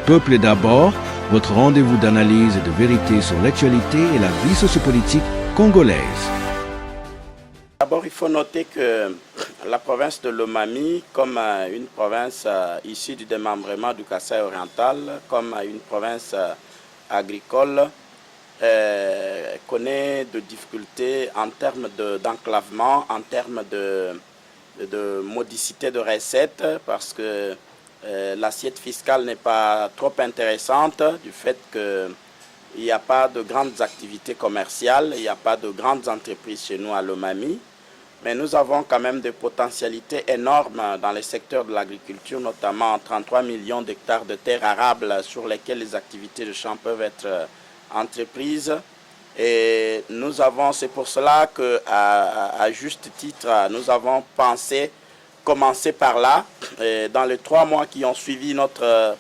peuple d'abord, votre rendez-vous d'analyse et de vérité sur l'actualité et la vie sociopolitique congolaise. D'abord, il faut noter que la province de Lomami, comme une province issue du démembrement du Kasaï oriental, comme une province agricole, connaît de difficultés en termes d'enclavement, en termes de modicité de recettes, parce que l'assiette fiscale n'est pas trop intéressante du fait qu'il n'y a pas de grandes activités commerciales, il n'y a pas de grandes entreprises chez nous à Lomami. Mais nous avons quand même des potentialités énormes dans les secteurs de l'agriculture, notamment 33 millions d'hectares de terres arables sur lesquelles les activités de champ peuvent être entreprises. Et nous avons, c'est pour cela qu'à juste titre, nous avons pensé commencer par là. Et dans les 3 mois qui ont suivi notre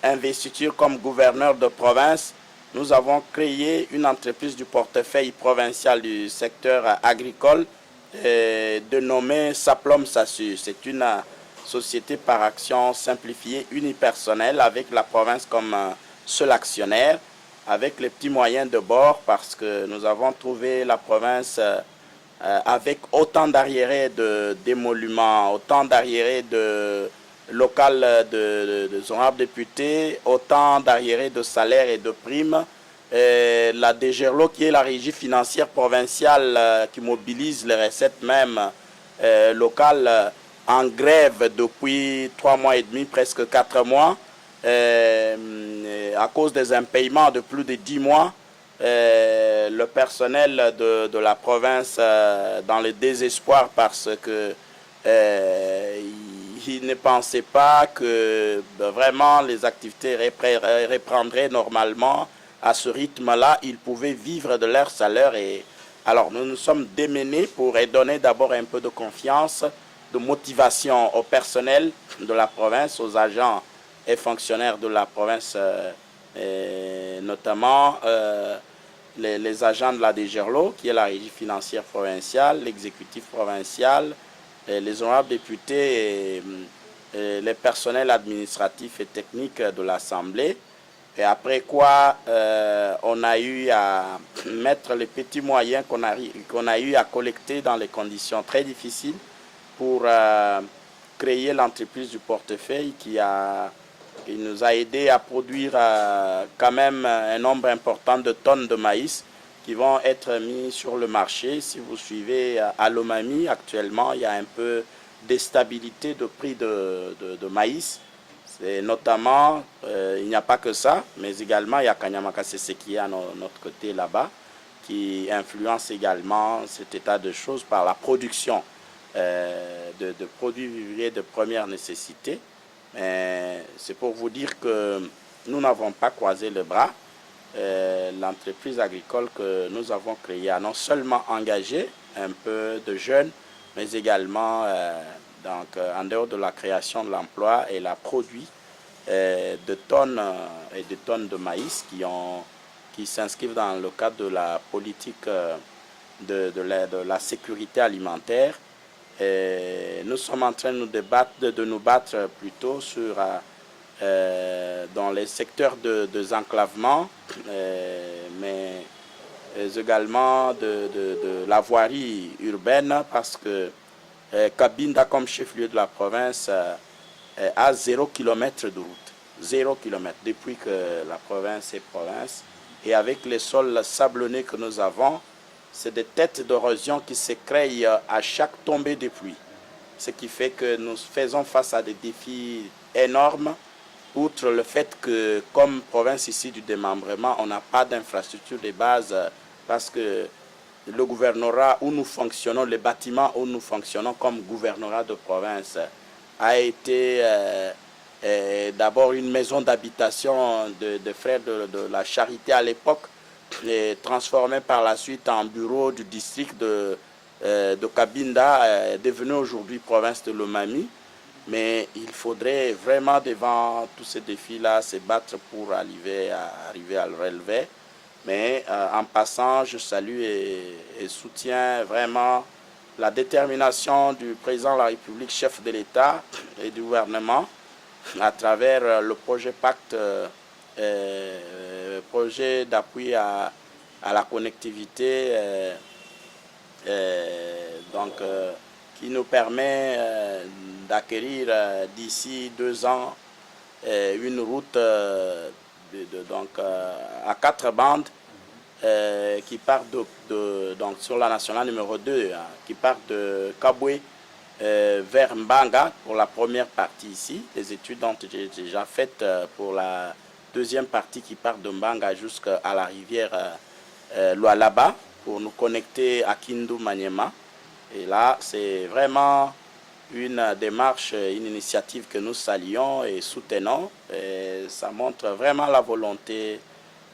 investiture comme gouverneur de province, nous avons créé une entreprise du portefeuille provincial du secteur agricole dénommée Saplom Sassu. C'est une société par action simplifiée unipersonnelle avec la province comme seul actionnaire, avec les petits moyens de bord, parce que nous avons trouvé la province avec autant d'arriérés d'émoluments, autant d'arriérés de local de honorables députés, autant d'arriérés de salaires et de primes. La DGRLO, qui est la régie financière provinciale qui mobilise les recettes même locales, en grève depuis 3 mois et demi, presque 4 mois, à cause des impayements de plus de 10 mois. Le personnel de la province dans le désespoir parce que il ne pensait pas que vraiment les activités reprendraient normalement à ce rythme-là. Ils pouvaient vivre de leur salaire. Et alors nous nous sommes démenés pour donner d'abord un peu de confiance, de motivation au personnel de la province, aux agents et fonctionnaires de la province, notamment les agents de la DGRLO, qui est la régie financière provinciale, l'exécutif provincial, les honorables députés et les personnels administratifs et techniques de l'Assemblée. Et après quoi, on a eu à mettre les petits moyens qu'on a eu à collecter dans les conditions très difficiles pour créer l'entreprise du portefeuille qui nous a aidé à produire quand même un nombre important de tonnes de maïs qui vont être mis sur le marché. Si vous suivez à Lomami, actuellement, il y a un peu d'instabilité de prix de maïs. Et notamment, il n'y a pas que ça, mais également il y a Kanyamaka Sese qui est à notre côté là-bas, qui influence également cet état de choses par la production de produits vivriers de première nécessité. C'est pour vous dire que nous n'avons pas croisé le bras. L'entreprise agricole que nous avons créée a non seulement engagé un peu de jeunes, mais également en dehors de la création de l'emploi, elle a produit de tonnes et de tonnes de maïs qui s'inscrivent dans le cadre de la politique de la sécurité alimentaire. Et nous sommes en train de nous battre plutôt dans les secteurs de désenclavement, mais également de la voirie urbaine, parce que Cabinda, comme chef-lieu de la province, a 0 km de route. 0 km depuis que la province est province. Et avec les sols sablonneux que nous avons, c'est des têtes d'érosion qui se créent à chaque tombée de pluie. Ce qui fait que nous faisons face à des défis énormes, outre le fait que, comme province ici du démembrement, on n'a pas d'infrastructure de base, parce que le gouvernorat où nous fonctionnons, les bâtiments où nous fonctionnons comme gouvernorat de province, a été d'abord une maison d'habitation de frères de la Charité à l'époque, transformée par la suite en bureau du district de Cabinda, devenu aujourd'hui province de Lomami. Mais il faudrait vraiment, devant tous ces défis-là, se battre pour arriver à le relever. Mais en passant, je salue et soutiens vraiment la détermination du président de la République, chef de l'État et du gouvernement, à travers le projet Pacte, projet d'appui à la connectivité, qui nous permet d'acquérir d'ici 2 ans une route à 4 bandes qui part donc sur la nationale numéro 2, hein, qui part de Kabwe vers Mbanga pour la première partie ici. Les études ont été déjà faites pour la deuxième partie qui part de Mbanga jusqu'à la rivière Lualaba pour nous connecter à Kindu Maniema. Et là, c'est vraiment une démarche, une initiative que nous saluons et soutenons. Et ça montre vraiment la volonté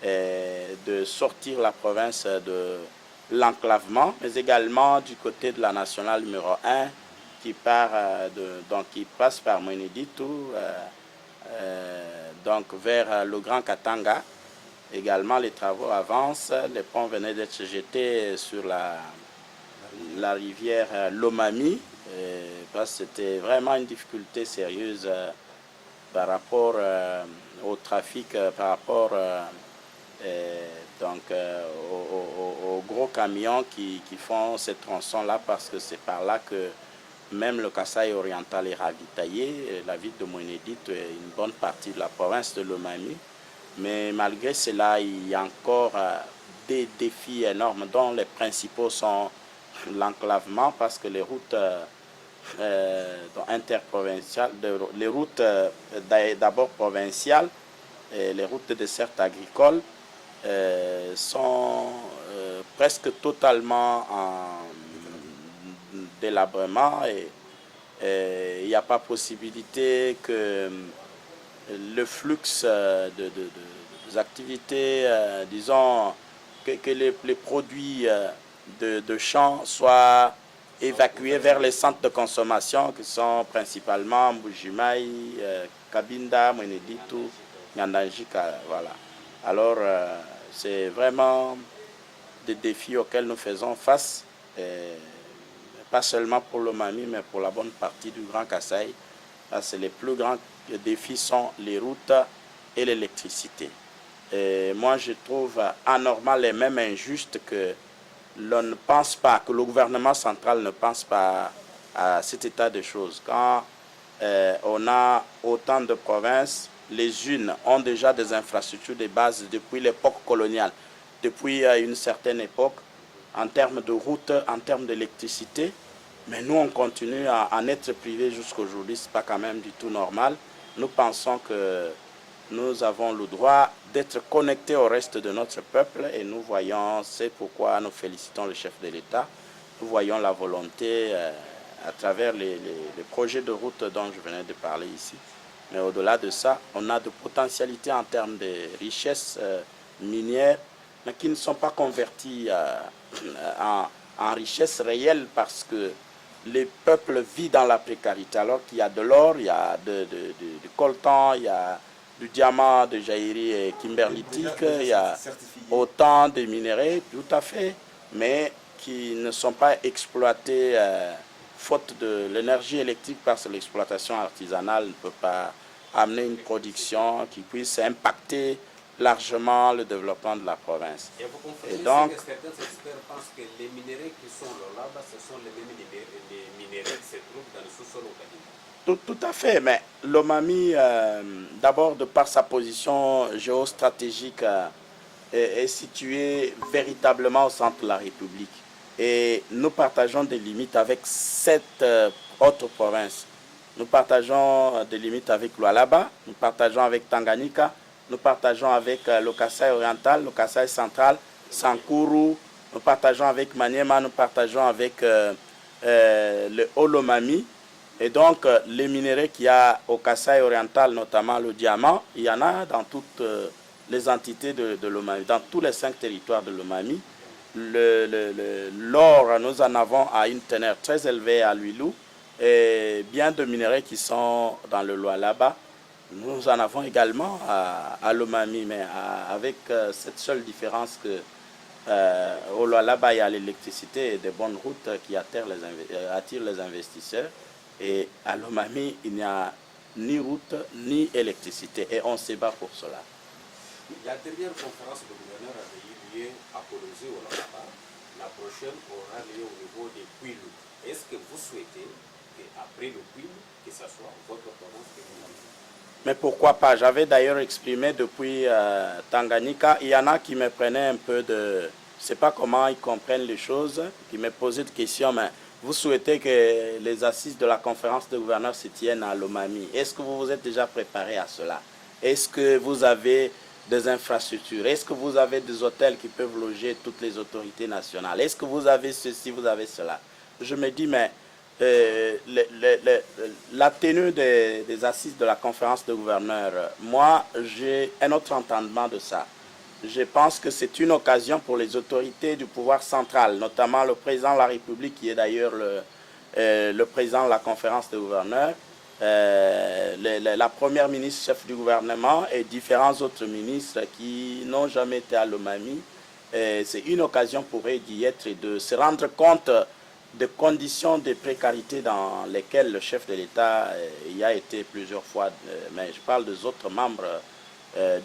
de sortir la province de l'enclavement, mais également du côté de la nationale numéro 1 qui part qui passe par Mweneditu vers le Grand Katanga. Également, les travaux avancent. Les ponts venaient d'être jetés sur la rivière Lomami. Parce que c'était vraiment une difficulté sérieuse par rapport au trafic, par rapport aux gros camions qui font ces tronçons-là, parce que c'est par là que même le Kasaï oriental est ravitaillé. La ville de Mweneditu est une bonne partie de la province de Lomami. Mais malgré cela, il y a encore des défis énormes, dont les principaux sont l'enclavement, parce que les routes interprovinciales, les routes d'abord provinciales, et les routes de dessert agricole sont presque totalement en délabrement, et il n'y a pas possibilité que le flux des activités, disons, que les produits de champs soient évacués vers les centres de consommation qui sont principalement Mbujimaï, Kabinda, Mweneditu, Nyandanjika, voilà. Alors, c'est vraiment des défis auxquels nous faisons face, pas seulement pour le Lomami, mais pour la bonne partie du Grand Kasaï. Les plus grands défis sont les routes et l'électricité. Moi, je trouve anormal et même injuste que l'on ne pense pas, que le gouvernement central ne pense pas à cet état de choses. Quand on a autant de provinces, les unes ont déjà des infrastructures de base depuis l'époque coloniale, depuis une certaine époque, en termes de routes, en termes d'électricité. Mais nous, on continue à en être privés jusqu'à aujourd'hui. Ce n'est pas quand même du tout normal. Nous pensons que nous avons le droit d'être connectés au reste de notre peuple, et nous voyons, c'est pourquoi nous félicitons le chef de l'État. Nous voyons la volonté à travers les projets de route dont je venais de parler ici. Mais au-delà de ça, on a de potentialités en termes de richesses minières, mais qui ne sont pas converties en richesses réelles, parce que les peuples vivent dans la précarité, alors qu'il y a de l'or, il y a du coltan, il y a du diamant, de jaïri et kimberlitique, il y a autant de minéraux, tout à fait, mais qui ne sont pas exploités faute de l'énergie électrique, parce que l'exploitation artisanale ne peut pas amener une production qui puisse impacter largement le développement de la province. Et vous confirmez donc, que certains experts pensent que les minéraux qui sont là-bas, ce sont les mêmes minéraux qui se trouvent dans le sous-sol au Kadiba. Tout à fait, mais Lomami, d'abord de par sa position géostratégique, est situé véritablement au centre de la République. Et nous partageons des limites avec 7 autres provinces. Nous partageons des limites avec Lualaba, nous partageons avec Tanganyika, nous partageons avec le Kasaï oriental, le Kasaï central, Sankuru, nous partageons avec Maniema, nous partageons avec le Haut-Lomami. Et donc, les minéraux qu'il y a au Kasaï oriental, notamment le diamant, il y en a dans toutes les entités de Lomami, dans tous les 5 territoires de Lomami. L'or, nous en avons à une teneur très élevée à Luilou, et bien de minéraux qui sont dans le Lualaba. Nous en avons également à Lomami, mais avec cette seule différence que au Lualaba, il y a l'électricité et des bonnes routes qui attirent les investisseurs. Et à Lomami, il n'y a ni route, ni électricité. Et on se bat pour cela. La dernière conférence de gouverneurs avait eu lieu à Kolozé au Lamba. La prochaine aura lieu au niveau des Kwilu. Est-ce que vous souhaitez qu'après le Kwilu, que ce soit votre province que vous avez? Mais pourquoi pas? J'avais d'ailleurs exprimé depuis Tanganyika. Il y en a qui me prenaient un peu de... Je ne sais pas comment ils comprennent les choses, qui me posaient des questions, mais vous souhaitez que les assises de la conférence de gouverneurs se tiennent à Lomami. Est-ce que vous vous êtes déjà préparé à cela? Est-ce que vous avez des infrastructures? Est-ce que vous avez des hôtels qui peuvent loger toutes les autorités nationales? Est-ce que vous avez ceci, vous avez cela? Je me dis, mais la tenue des assises de la conférence de gouverneurs, moi, j'ai un autre entendement de ça. Je pense que c'est une occasion pour les autorités du pouvoir central, notamment le président de la République, qui est d'ailleurs le président de la conférence de gouverneurs, la première ministre chef du gouvernement et différents autres ministres qui n'ont jamais été à Lomami. C'est une occasion pour eux d'y être et de se rendre compte des conditions de précarité dans lesquelles le chef de l'État y a été plusieurs fois, mais je parle des autres membres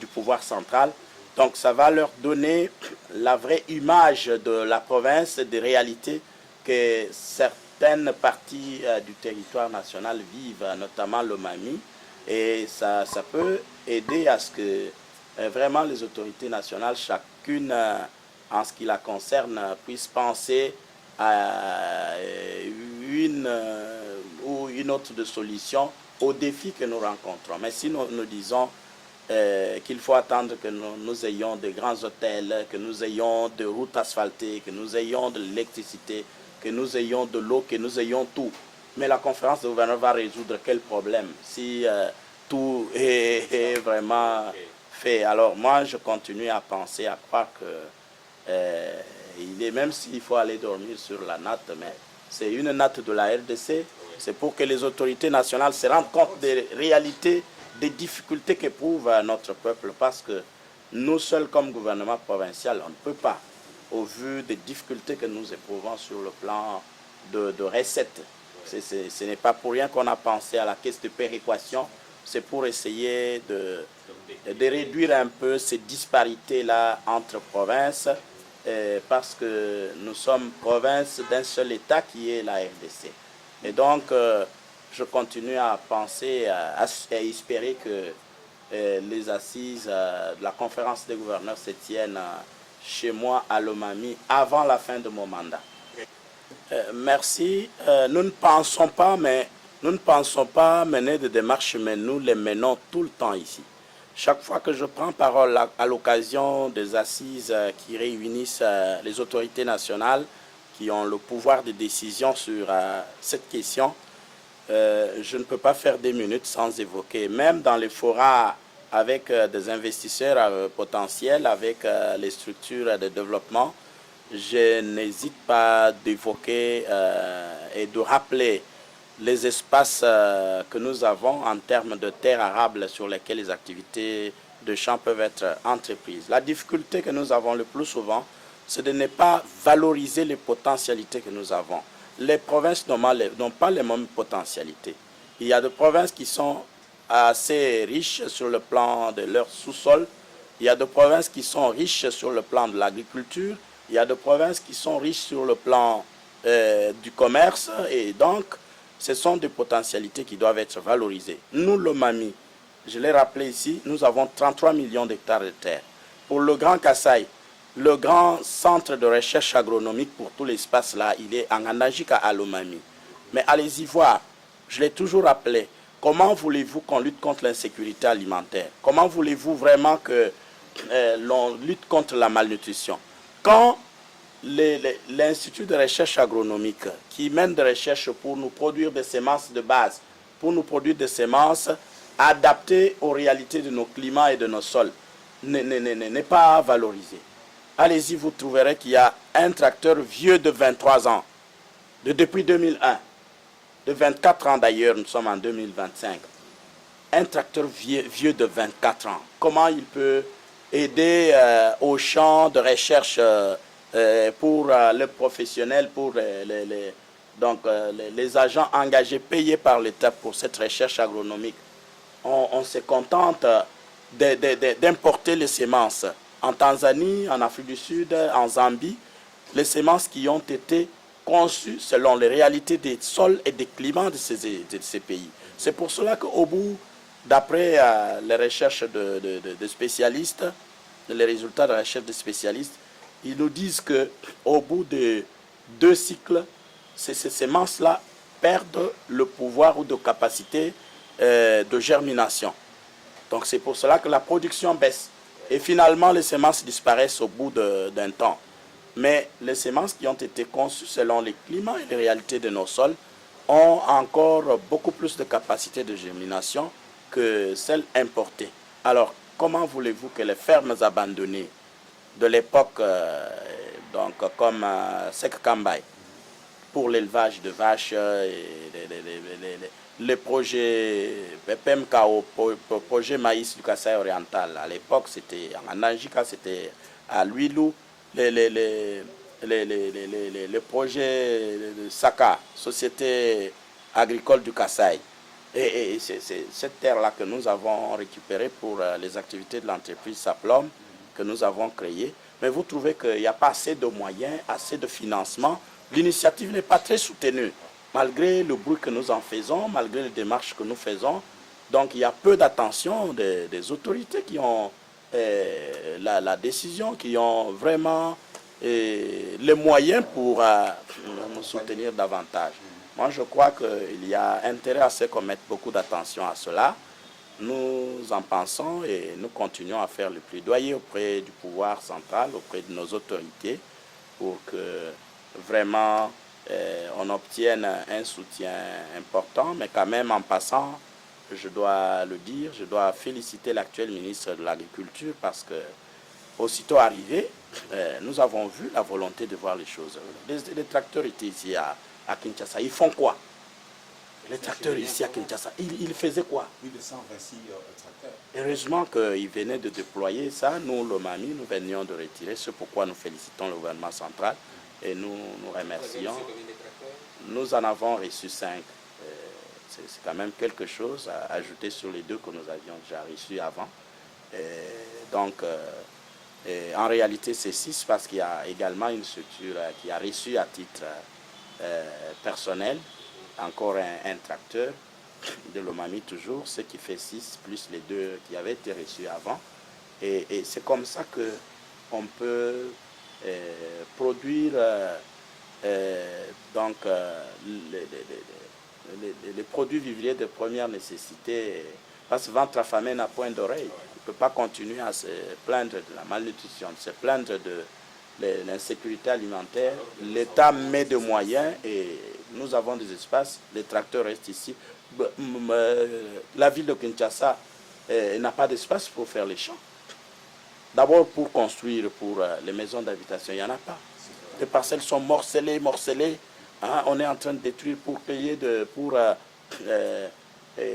du pouvoir central. Donc ça va leur donner la vraie image de la province, des réalités que certaines parties du territoire national vivent, notamment Lomami. Et ça peut aider à ce que vraiment les autorités nationales, chacune en ce qui la concerne, puisse penser à une ou une autre de solution aux défis que nous rencontrons. Mais si nous disons qu'il faut attendre que nous ayons de grands hôtels, que nous ayons des routes asphaltées, que nous ayons de l'électricité, que nous ayons de l'eau, que nous ayons tout. Mais la conférence de gouverneurs va résoudre quel problème si tout est vraiment fait? Alors moi, je continue à penser, à croire que même s'il faut aller dormir sur la natte, mais c'est une natte de la RDC. C'est pour que les autorités nationales se rendent compte des réalités, des difficultés qu'éprouve notre peuple, parce que nous seuls, comme gouvernement provincial, on ne peut pas, au vu des difficultés que nous éprouvons sur le plan de recettes. Ce n'est pas pour rien qu'on a pensé à la caisse de péréquation, c'est pour essayer de réduire un peu ces disparités-là entre provinces, parce que nous sommes province d'un seul État qui est la RDC. Et donc, je continue à penser, à espérer que les assises de la conférence des gouverneurs se tiennent chez moi à Lomami avant la fin de mon mandat. Merci. Nous ne pensons pas mener de démarches, mais nous les menons tout le temps ici. Chaque fois que je prends parole à l'occasion des assises qui réunissent les autorités nationales qui ont le pouvoir de décision sur cette question, je ne peux pas faire des minutes sans évoquer, même dans les forats avec des investisseurs potentiels, avec les structures de développement, je n'hésite pas d'évoquer et de rappeler les espaces que nous avons en termes de terres arables sur lesquelles les activités de champ peuvent être entreprises. La difficulté que nous avons le plus souvent, c'est de ne pas valoriser les potentialités que nous avons. Les provinces n'ont pas les mêmes potentialités. Il y a des provinces qui sont assez riches sur le plan de leur sous-sol. Il y a des provinces qui sont riches sur le plan de l'agriculture. Il y a des provinces qui sont riches sur le plan du commerce. Et donc, ce sont des potentialités qui doivent être valorisées. Nous, Lomami, je l'ai rappelé ici, nous avons 33 millions d'hectares de terre. Pour le Grand Kasaï, le grand centre de recherche agronomique pour tout l'espace là, il est en Anajika à Lomami. Mais allez-y voir, je l'ai toujours rappelé, comment voulez-vous qu'on lutte contre l'insécurité alimentaire? Comment voulez-vous vraiment que l'on lutte contre la malnutrition? Quand l'Institut de recherche agronomique qui mène des recherches pour nous produire des semences de base, pour nous produire des semences adaptées aux réalités de nos climats et de nos sols, n'est pas valorisé. Allez-y, vous trouverez qu'il y a un tracteur vieux de 23 ans, depuis 2001, de 24 ans d'ailleurs, nous sommes en 2025. Un tracteur vieux de 24 ans, comment il peut aider au champ de recherche pour les professionnels, pour les agents engagés, payés par l'État pour cette recherche agronomique? on se contente d'importer les semences. En Tanzanie, en Afrique du Sud, en Zambie, les semences qui ont été conçues selon les réalités des sols et des climats de ces pays. C'est pour cela qu'au bout, d'après les recherches de spécialistes, les résultats de la recherche des spécialistes, ils nous disent qu'au bout de 2 cycles, ces semences-là perdent le pouvoir ou de capacité de germination. Donc c'est pour cela que la production baisse. Et finalement, les semences disparaissent au bout d'un temps. Mais les semences qui ont été conçues selon les climats et les réalités de nos sols ont encore beaucoup plus de capacité de germination que celles importées. Alors, comment voulez-vous que les fermes abandonnées de l'époque, donc comme Sek-Kambay, pour l'élevage de vaches, les projets PMKO, projet maïs du Kasaï oriental, à l'époque c'était en Anangika, c'était à Luilou, les projets de Saka, Société agricole du Kasaï. Et c'est cette terre-là que nous avons récupérée pour les activités de l'entreprise Saplom que nous avons créée. Mais vous trouvez qu'il n'y a pas assez de moyens, assez de financement. L'initiative n'est pas très soutenue, malgré le bruit que nous en faisons, malgré les démarches que nous faisons. Donc il y a peu d'attention des autorités qui ont la décision, qui ont vraiment les moyens pour nous soutenir davantage. Moi, je crois qu'il y a intérêt à ce qu'on mette beaucoup d'attention à cela. Nous en pensons et nous continuons à faire le plaidoyer auprès du pouvoir central, auprès de nos autorités, pour que vraiment on obtienne un soutien important. Mais quand même, en passant, je dois le dire, je dois féliciter l'actuel ministre de l'Agriculture parce que, aussitôt arrivé, nous avons vu la volonté de voir les choses. Les tracteurs étaient ici à Kinshasa. Ils font quoi? Les tracteurs ici à Kinshasa, ils faisaient quoi? Plus de 126 tracteurs. Heureusement qu'ils venaient de déployer ça. Nous, l'OMAMI, nous venions de retirer. C'est pourquoi nous félicitons le gouvernement central et nous remercions. Nous en avons reçu 5. C'est quand même quelque chose à ajouter sur les 2 que nous avions déjà reçus avant. Donc, en réalité, c'est 6 parce qu'il y a également une structure qui a reçu à titre personnel encore un tracteur de l'OMAMI toujours, ce qui fait 6 plus les 2 qui avaient été reçus avant. Et c'est comme ça qu'on peut produire donc les produits vivriers de première nécessité. Parce que ventre affamé n'a point d'oreille. Il ne peut pas continuer à se plaindre de la malnutrition, de se plaindre de l'insécurité alimentaire. L'État met des moyens et nous avons des espaces. Les tracteurs restent ici. La ville de Kinshasa n'a pas d'espace pour faire les champs. D'abord pour construire pour les maisons d'habitation, il n'y en a pas. Les parcelles sont morcelées. Hein, on est en train de détruire pour payer,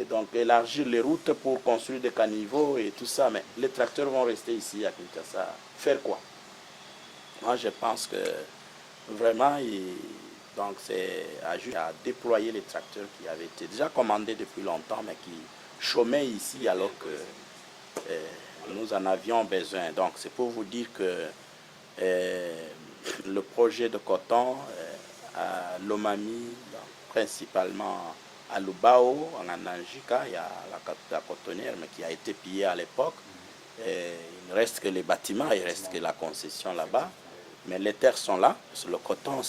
donc élargir les routes pour construire des caniveaux et tout ça. Mais les tracteurs vont rester ici à Kinshasa. Faire quoi? Moi, je pense que vraiment, donc c'est à déployer les tracteurs qui avaient été déjà commandés depuis longtemps, mais qui chômaient ici alors que nous en avions besoin. Donc c'est pour vous dire que le projet de coton à Lomami, principalement à Lubao, en Anangika, il y a la cotonnière, mais qui a été pillée à l'époque. Il ne reste que les bâtiments, il ne reste que la concession là-bas. Mais les terres sont là, parce que le coton,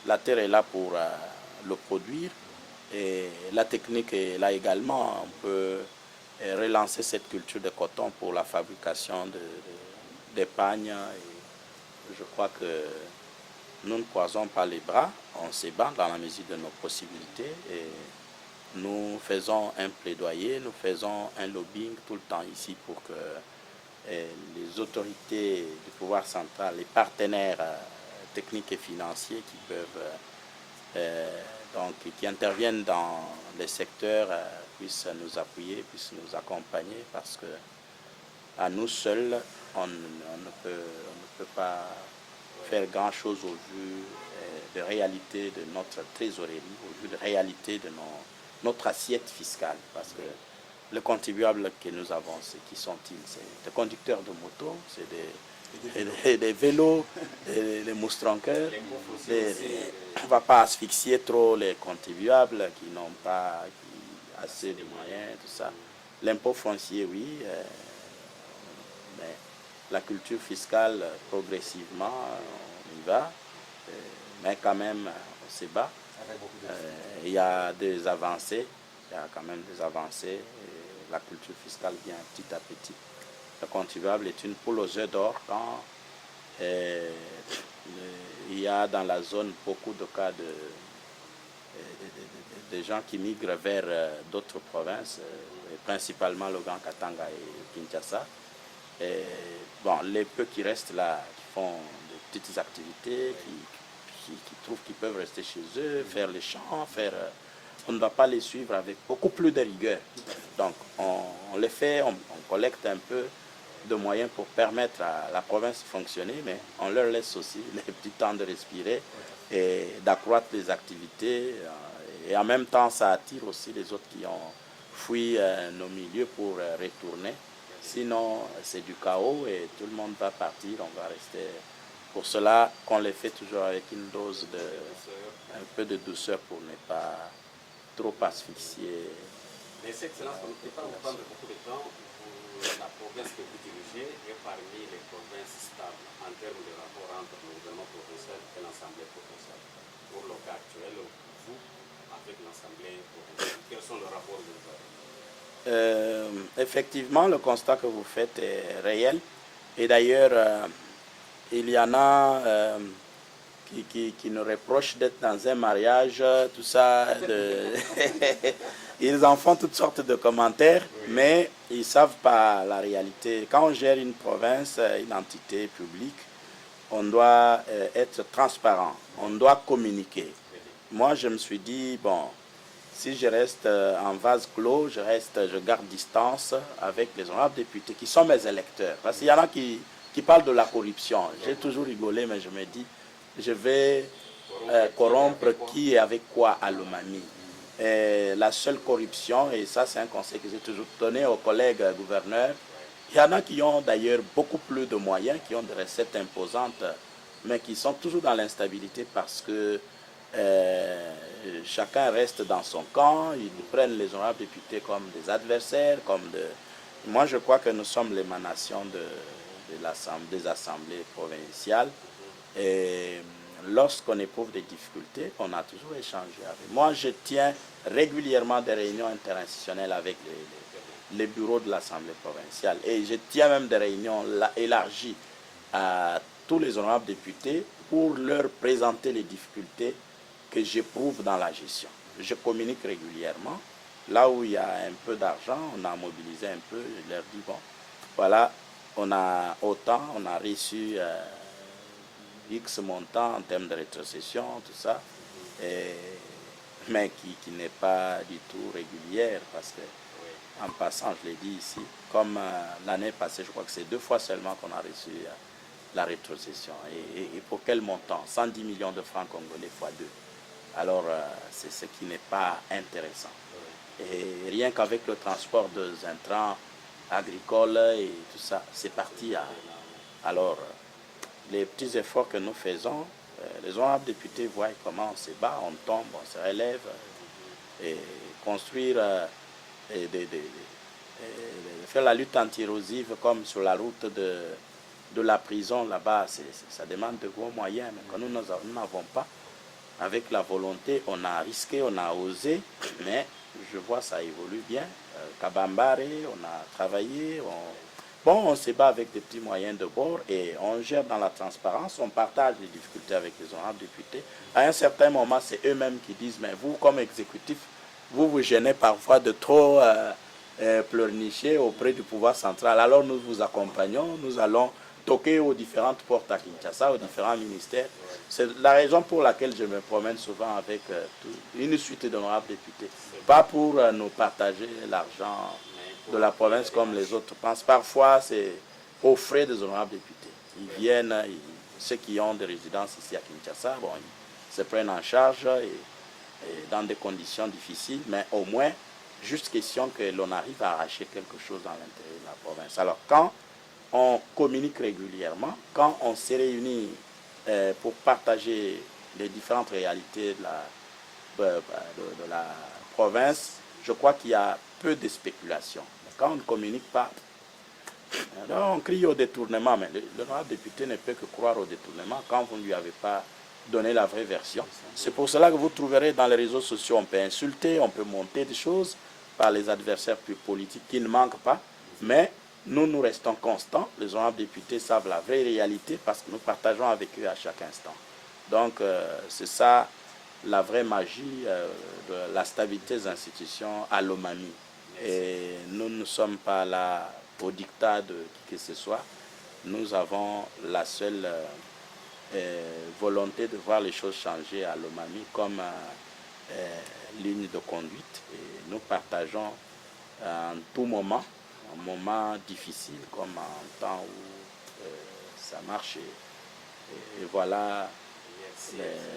la terre est là pour le produire. Et la technique est là également. On peut relancer cette culture de coton pour la fabrication d'épargne. Et je crois que nous ne croisons pas les bras, on se bat dans la mesure de nos possibilités. Et nous faisons un plaidoyer, nous faisons un lobbying tout le temps ici pour que les autorités du pouvoir central, les partenaires techniques et financiers qui peuvent, donc qui interviennent dans les secteurs puissent nous appuyer, puissent nous accompagner, parce que à nous seuls, on ne peut pas faire grand-chose au vu de réalité de notre trésorerie, au vu de réalité de notre assiette fiscale. Parce que les contribuables que nous avons, c'est qui sont-ils? C'est des conducteurs de moto, c'est des vélos, des moustronqueurs. On ne va pas asphyxier trop les contribuables qui n'ont pas assez de moyens, tout ça. L'impôt foncier, oui, mais la culture fiscale, progressivement, on y va, mais quand même, on se bat. Il y a des avancées, il y a quand même des avancées. La culture fiscale vient petit à petit. Le contribuable est une poule aux œufs d'or quand il y a dans la zone beaucoup de cas de gens qui migrent vers d'autres provinces, principalement le Grand Katanga et Kinshasa. Et, bon, les peu qui restent là, qui font des petites activités, qui trouvent qu'ils peuvent rester chez eux, faire les champs, on ne va pas les suivre avec beaucoup plus de rigueur. Donc on les fait, on collecte un peu de moyens pour permettre à la province de fonctionner, mais on leur laisse aussi les petits temps de respirer et d'accroître les activités. Et en même temps, ça attire aussi les autres qui ont fui nos milieux pour retourner. Sinon, c'est du chaos et tout le monde va partir, on va rester. Pour cela, qu'on les fait toujours avec une dose un peu de douceur pour ne pas trop asphyxier. Mais cette excellence, on ne peut pas vous prendre beaucoup de temps. La province que vous dirigez est parmi les provinces stables en termes de rapport entre le gouvernement provincial et l'Assemblée provinciale. Pour le cas actuel, vous, avec l'Assemblée provinciale, quels sont les rapports que vous avez? Effectivement, le constat que vous faites est réel. Et d'ailleurs, il y en a qui nous reprochent d'être dans un mariage, tout ça. Ils en font toutes sortes de commentaires, mais ils ne savent pas la réalité. Quand on gère une province, une entité publique, on doit être transparent, on doit communiquer. Moi, je me suis dit, bon, si je reste en vase clos, je garde distance avec les honorables députés qui sont mes électeurs. Parce qu'il y en a qui parlent de la corruption. J'ai toujours rigolé, mais je me dis, je vais corrompre qui et avec quoi à Lomami. La seule corruption, et ça c'est un conseil que j'ai toujours donné aux collègues gouverneurs, il y en a qui ont d'ailleurs beaucoup plus de moyens, qui ont des recettes imposantes, mais qui sont toujours dans l'instabilité parce que chacun reste dans son camp, ils prennent les honorables députés comme des adversaires, Moi je crois que nous sommes l'émanation des assemblées provinciales. Et lorsqu'on éprouve des difficultés, on a toujours échangé avec. Moi, je tiens régulièrement des réunions interinstitutionnelles avec les bureaux de l'Assemblée provinciale. Et je tiens même des réunions élargies à tous les honorables députés pour leur présenter les difficultés que j'éprouve dans la gestion. Je communique régulièrement. Là où il y a un peu d'argent, on a mobilisé un peu. Je leur dis, bon, voilà, on a autant, on a reçu X montant en termes de rétrocession, tout ça, mais qui n'est pas du tout régulière, parce que, en passant, je l'ai dit ici, comme l'année passée, je crois que c'est 2 fois seulement qu'on a reçu la rétrocession. Et pour quel montant? 110 millions de francs congolais fois 2. Alors, c'est ce qui n'est pas intéressant. Et rien qu'avec le transport de intrants agricoles et tout ça, c'est parti. Alors, les petits efforts que nous faisons, les honorables députés voient comment on se bat, on tombe, on se relève. Et construire, faire la lutte anti-érosive comme sur la route de la prison là-bas, ça demande de gros moyens, mais que nous n'avons pas. Avec la volonté, on a risqué, on a osé, mais je vois ça évolue bien. Kabambare, on a travaillé, on se bat avec des petits moyens de bord et on gère dans la transparence, on partage les difficultés avec les honorables députés. À un certain moment, c'est eux-mêmes qui disent, mais vous, comme exécutif, vous gênez parfois de trop pleurnicher auprès du pouvoir central. Alors nous vous accompagnons, nous allons toquer aux différentes portes à Kinshasa, aux différents ministères. C'est la raison pour laquelle je me promène souvent avec une suite d'honorables députés. Pas pour nous partager l'argent de la province comme les autres pensent. Parfois, c'est aux frais des honorables députés. Ils viennent, ceux qui ont des résidences ici à Kinshasa, bon, ils se prennent en charge et dans des conditions difficiles, mais au moins, juste question que l'on arrive à arracher quelque chose dans l'intérieur de la province. Alors, quand on communique régulièrement, quand on se réunit pour partager les différentes réalités de la province, je crois qu'il y a peu de spéculation. Quand on ne communique pas, alors on crie au détournement, mais l'honorable député ne peut que croire au détournement quand vous ne lui avez pas donné la vraie version. C'est pour cela que vous trouverez dans les réseaux sociaux, on peut insulter, on peut monter des choses par les adversaires plus politiques qui ne manquent pas, mais nous restons constants. Les honorables députés savent la vraie réalité parce que nous partageons avec eux à chaque instant. Donc c'est ça la vraie magie de la stabilité des institutions à Lomami. Et nous ne sommes pas là au dictat de qui que ce soit. Nous avons la seule volonté de voir les choses changer à Lomami comme ligne de conduite. Et nous partageons en tout moment, un moment difficile comme un temps où ça marche. Et voilà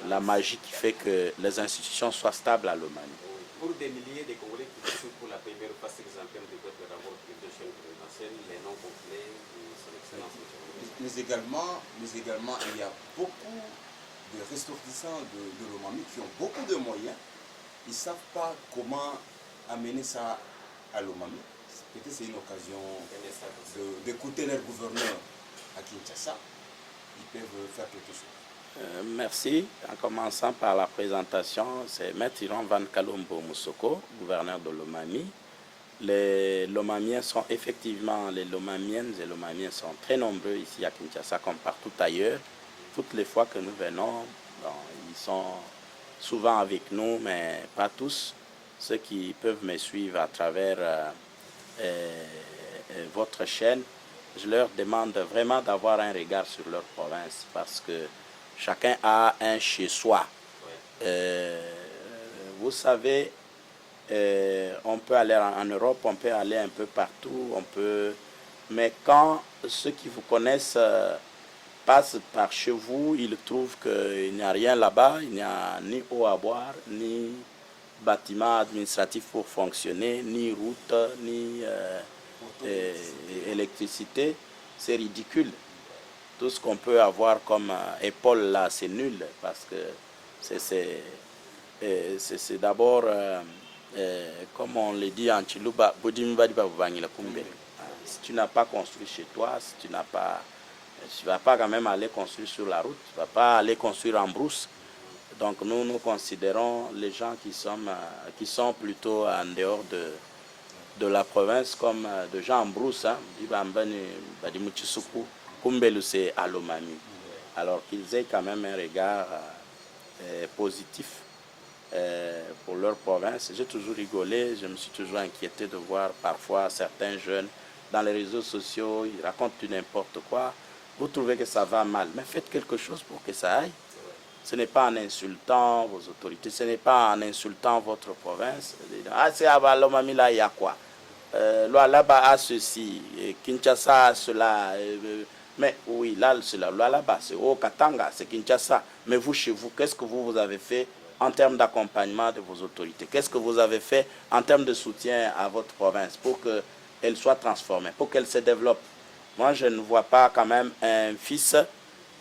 la magie qui fait que les institutions soient stables à Lomami. Pour des milliers de Congolais qui discutent pour la première fois ces exemplaires de votre rapport de chaîne présidentielle, les noms complets de son excellence. Mais également, il y a beaucoup de ressortissants de Lomami qui ont beaucoup de moyens. Ils ne savent pas comment amener ça à Lomami. Peut-être c'est une occasion d'écouter leur gouverneur à Kinshasa. Ils peuvent faire quelque chose. Merci. En commençant par la présentation, c'est Maître Iran Van Kalombo Moussoko, gouverneur de Lomami. Les Lomamiens sont effectivement, les Lomamiennes et Lomamiens sont très nombreux ici à Kinshasa comme partout ailleurs. Toutes les fois que nous venons, bon, ils sont souvent avec nous, mais pas tous. Ceux qui peuvent me suivre à travers votre chaîne, je leur demande vraiment d'avoir un regard sur leur province parce que chacun a un chez-soi. Vous savez, on peut aller en Europe, on peut aller un peu partout, mais quand ceux qui vous connaissent passent par chez vous, ils trouvent qu'il n'y a rien là-bas, il n'y a ni eau à boire, ni bâtiment administratif pour fonctionner, ni route, ni électricité. C'est ridicule. Tout ce qu'on peut avoir comme épaule là, c'est nul parce que c'est d'abord, comme on le dit en Chiluba, si tu n'as pas construit chez toi, si tu n'as pas, tu ne vas pas quand même aller construire sur la route, tu ne vas pas aller construire en brousse. Donc nous considérons les gens qui sont plutôt en dehors de la province comme de gens en brousse, hein, Kumbelu, c'est à Lomami. Alors qu'ils aient quand même un regard positif pour leur province. J'ai toujours rigolé, je me suis toujours inquiété de voir parfois certains jeunes dans les réseaux sociaux, ils racontent du n'importe quoi. Vous trouvez que ça va mal, mais faites quelque chose pour que ça aille. Ce n'est pas en insultant vos autorités, ce n'est pas en insultant votre province. Ah, c'est à Lomami, là, il y a quoi? Là-bas a ceci, Kinshasa a cela. Mais oui, là, c'est là-bas, c'est au Katanga, c'est Kinshasa. Mais vous, chez vous, qu'est-ce que vous avez fait en termes d'accompagnement de vos autorités? Qu'est-ce que vous avez fait en termes de soutien à votre province pour qu'elle soit transformée, pour qu'elle se développe? Moi, je ne vois pas quand même un fils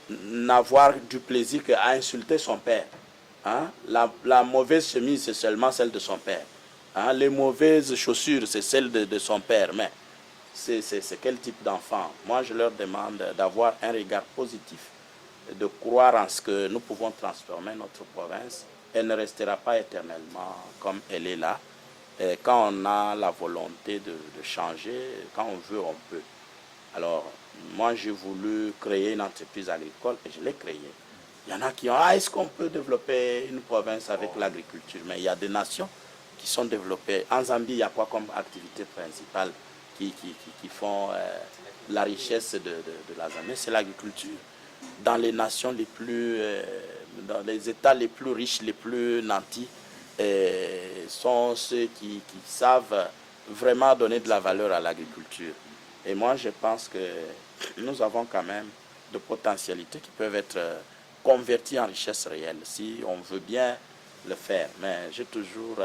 n'avoir du plaisir qu'à insulter son père. Hein? La mauvaise chemise, c'est seulement celle de son père. Hein? Les mauvaises chaussures, c'est celle de son père. Mais c'est quel type d'enfant? Moi, je leur demande d'avoir un regard positif, de croire en ce que nous pouvons transformer notre province. Elle ne restera pas éternellement comme elle est là. Et quand on a la volonté de changer, quand on veut, on peut. Alors, moi, j'ai voulu créer une entreprise agricole et je l'ai créée. Il y en a qui ont, est-ce qu'on peut développer une province avec l'agriculture? Mais il y a des nations qui sont développées. En Zambie, il y a quoi comme activité principale qui font la richesse de la Zambie? C'est l'agriculture. Dans les nations les plus, dans les États les plus riches, les plus nantis, sont ceux qui savent vraiment donner de la valeur à l'agriculture. Et moi, je pense que nous avons quand même de potentialités qui peuvent être converties en richesse réelle. Si on veut bien le faire. Mais j'ai toujours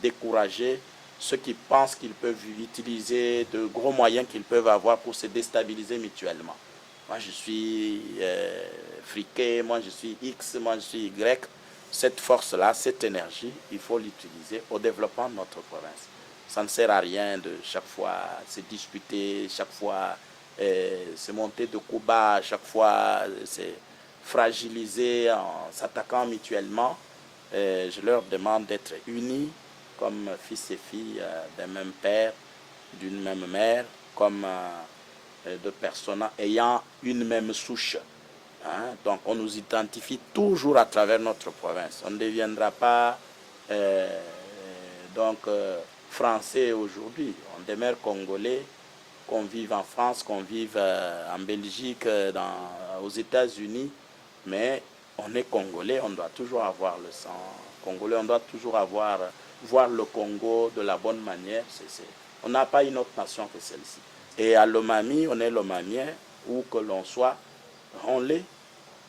découragé ceux qui pensent qu'ils peuvent utiliser de gros moyens qu'ils peuvent avoir pour se déstabiliser mutuellement. Moi, je suis friqué, moi, je suis X, moi, je suis Y. Cette force-là, cette énergie, il faut l'utiliser au développement de notre province. Ça ne sert à rien de chaque fois se disputer, chaque fois se monter de coups bas, chaque fois se fragiliser en s'attaquant mutuellement. Je leur demande d'être unis comme fils et filles d'un même père, d'une même mère, comme de personnes ayant une même souche. Hein? Donc on nous identifie toujours à travers notre province. On ne deviendra pas français aujourd'hui. On demeure congolais, qu'on vive en France, qu'on vive en Belgique, aux États-Unis, mais on est congolais, on doit toujours avoir le sang congolais, on doit toujours voir le Congo de la bonne manière. On n'a pas une autre nation que celle-ci. Et à Lomami, on est Lomamien, où que l'on soit, on l'est.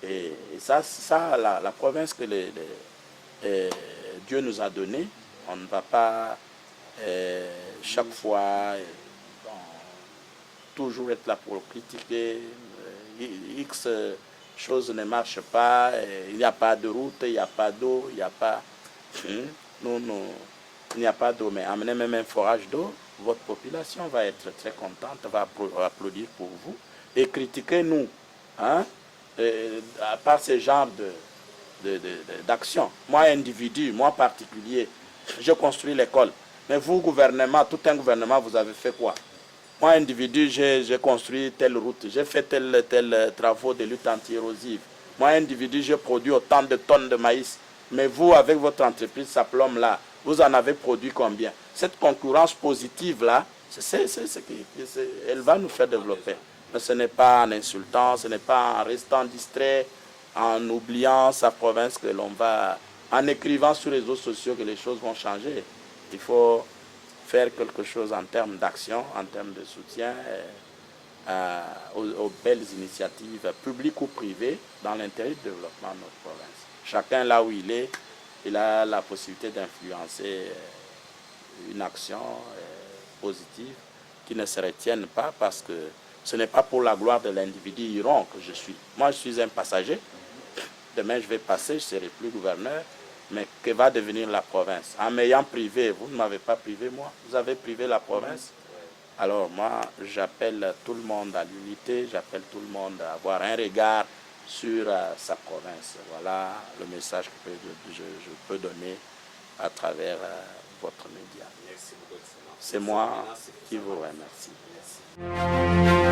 Et ça la province que Dieu nous a donnée, on ne va pas chaque fois toujours être là pour critiquer. X chose ne marche pas, il n'y a pas de route, il n'y a pas d'eau, il n'y a pas... il n'y a pas d'eau, mais amenez même un forage d'eau, votre population va être très contente, va applaudir pour vous et critiquez-nous, hein, par ce genre d'action. Moi, individu, moi particulier, je construis l'école, mais vous, gouvernement, tout un gouvernement, vous avez fait quoi? Moi, individu, j'ai construit telle route, j'ai fait tel travaux de lutte anti-érosive. Moi, individu, j'ai produit autant de tonnes de maïs. Mais vous, avec votre entreprise Saplom, là, vous en avez produit combien? Cette concurrence positive-là, elle va nous faire développer. Mais ce n'est pas en insultant, ce n'est pas en restant distrait, en oubliant sa province que l'on va... En écrivant sur les réseaux sociaux que les choses vont changer. Il faut faire quelque chose en termes d'action, en termes de soutien aux belles initiatives publiques ou privées dans l'intérêt du développement de notre province. Chacun là où il est, il a la possibilité d'influencer une action positive qui ne se retienne pas parce que ce n'est pas pour la gloire de l'individu iron que je suis. Moi, je suis un passager. Demain, je vais passer, je ne serai plus gouverneur. Mais que va devenir la province? En m'ayant privé, vous ne m'avez pas privé, moi. Vous avez privé la province. Alors moi, j'appelle tout le monde à l'unité, j'appelle tout le monde à avoir un regard sur sa province. Voilà le message que je peux donner à travers votre média. C'est moi qui vous remercie. Merci.